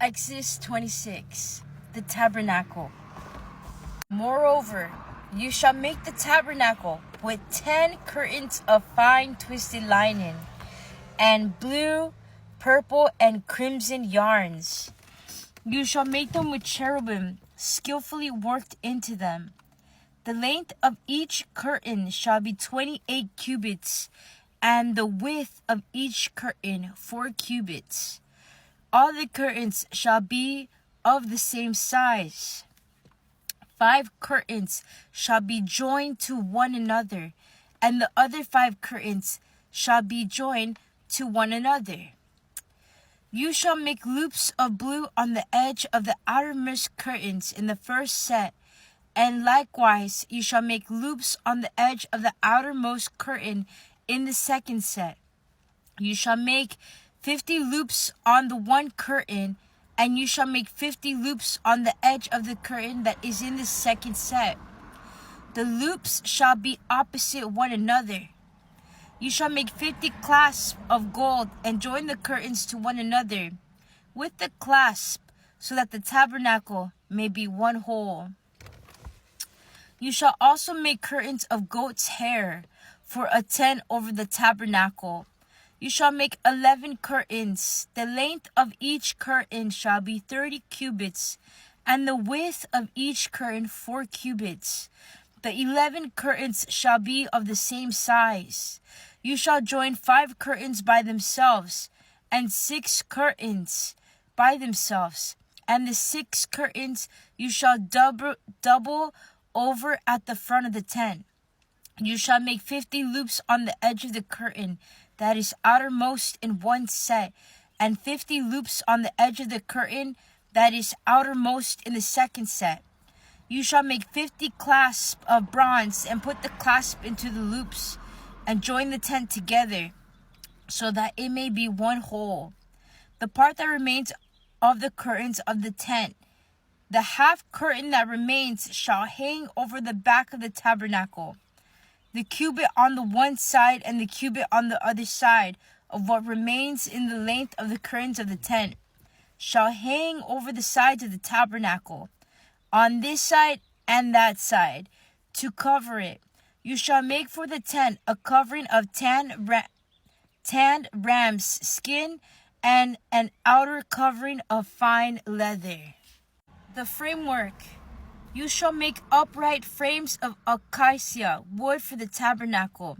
Exodus 26, the Tabernacle. Moreover, you shall make the tabernacle with 10 curtains of fine twisted linen, and blue, purple, and crimson yarns. You shall make them with cherubim skillfully worked into them. The length of each curtain shall be 28 cubits, and the width of each curtain 4 cubits. All the curtains shall be of the same size. 5 curtains shall be joined to one another, and the other 5 curtains shall be joined to one another. You shall make loops of blue on the edge of the outermost curtains in the first set, and likewise you shall make loops on the edge of the outermost curtain in the second set. You shall make 50 loops on the one curtain, and you shall make 50 loops on the edge of the curtain that is in the second set. The loops shall be opposite one another. You shall make 50 clasps of gold and join the curtains to one another with the clasp, so that the tabernacle may be one whole. You shall also make curtains of goat's hair for a tent over the tabernacle. You shall make 11 curtains. The length of each curtain shall be 30 cubits, and the width of each curtain 4 cubits. The 11 curtains shall be of the same size. You shall join 5 curtains by themselves, and 6 curtains by themselves. And the 6 curtains you shall double over at the front of the tent. You shall make 50 loops on the edge of the curtain that is outermost in one set, and 50 loops on the edge of the curtain that is outermost in the second set. You shall make 50 clasps of bronze, and put the clasp into the loops, and join the tent together, so that it may be one whole. The part that remains of the curtains of the tent, the half curtain that remains, shall hang over the back of the tabernacle. The cubit on the one side and the cubit on the other side of what remains in the length of the curtains of the tent shall hang over the sides of the tabernacle, on this side and that side, to cover it. You shall make for the tent a covering of tanned ram's skin, and an outer covering of fine leather. The framework. You shall make upright frames of acacia wood for the tabernacle.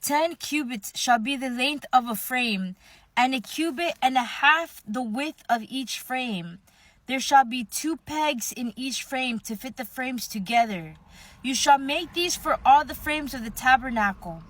10 cubits shall be the length of a frame, and a cubit and a half the width of each frame. There shall be 2 pegs in each frame to fit the frames together. You shall make these for all the frames of the tabernacle.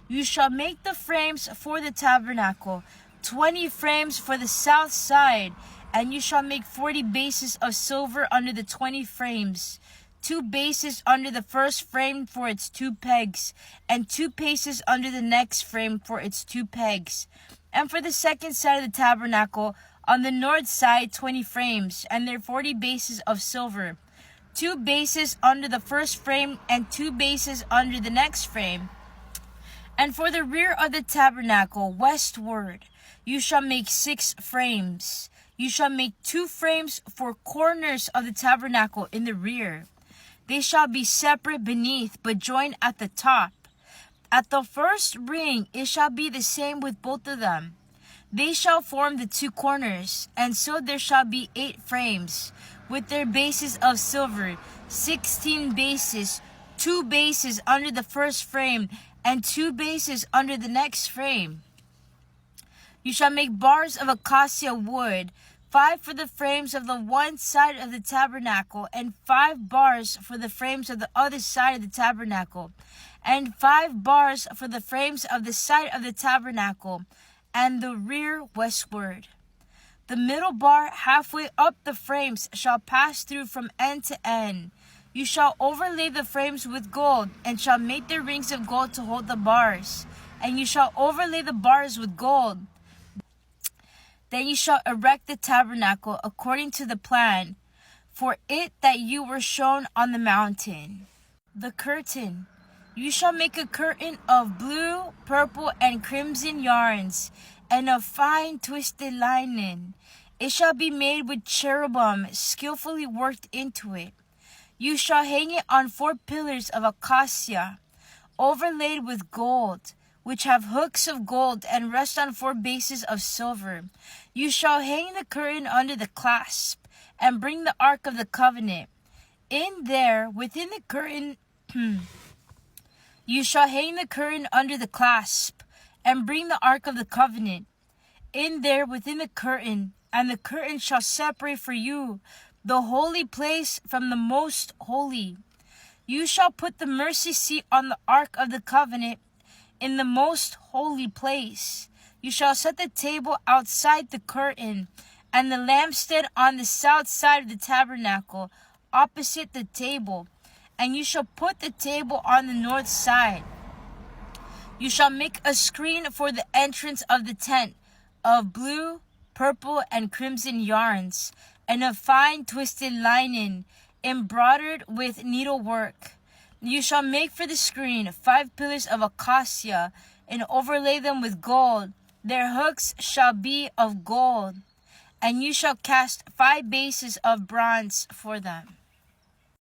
You shall make the frames for the tabernacle, 20 frames for the south side, and you shall make 40 bases of silver under the 20 frames, 2 bases under the first frame for its 2 pegs, and 2 bases under the next frame for its 2 pegs. And for the second side of the tabernacle, on the north side 20 frames, and their 40 bases of silver, 2 bases under the first frame, and 2 bases under the next frame. And for the rear of the tabernacle, westward, you shall make 6 frames. You shall make 2 frames for corners of the tabernacle in the rear. They shall be separate beneath, but joined at the top. At the first ring it shall be the same with both of them. They shall form the 2 corners, and so there shall be 8 frames, with their bases of silver, 16 bases, 2 bases under the first frame, and 2 bases under the next frame. You shall make bars of acacia wood, 5 for the frames of the one side of the tabernacle, and 5 bars for the frames of the other side of the tabernacle, and 5 bars for the frames of the side of the tabernacle, and the rear westward. The middle bar halfway up the frames shall pass through from end to end. You shall overlay the frames with gold, and shall make their rings of gold to hold the bars, and you shall overlay the bars with gold. Then you shall erect the tabernacle according to the plan for it that you were shown on the mountain. The curtain. You shall make a curtain of blue, purple, and crimson yarns, and of fine twisted linen, It shall be made with cherubim skillfully worked into it. You shall hang it on 4 pillars of acacia, overlaid with gold, which have hooks of gold, and rest on 4 bases of silver. You shall hang the curtain under the clasp, and bring the ark of the covenant. In there, within the curtain, you shall hang the curtain under the clasp, and bring the ark of the covenant. In there, within the curtain, and the curtain shall separate for you the holy place from the most holy. You shall put the mercy seat on the ark of the covenant in the most holy place. You shall set the table outside the curtain, and the lampstand on the south side of the tabernacle, opposite the table. And you shall put the table on the north side. You shall make a screen for the entrance of the tent of blue, purple, and crimson yarns, and of fine twisted linen, embroidered with needlework. You shall make for the screen 5 pillars of acacia, and overlay them with gold. Their hooks shall be of gold, and you shall cast 5 bases of bronze for them.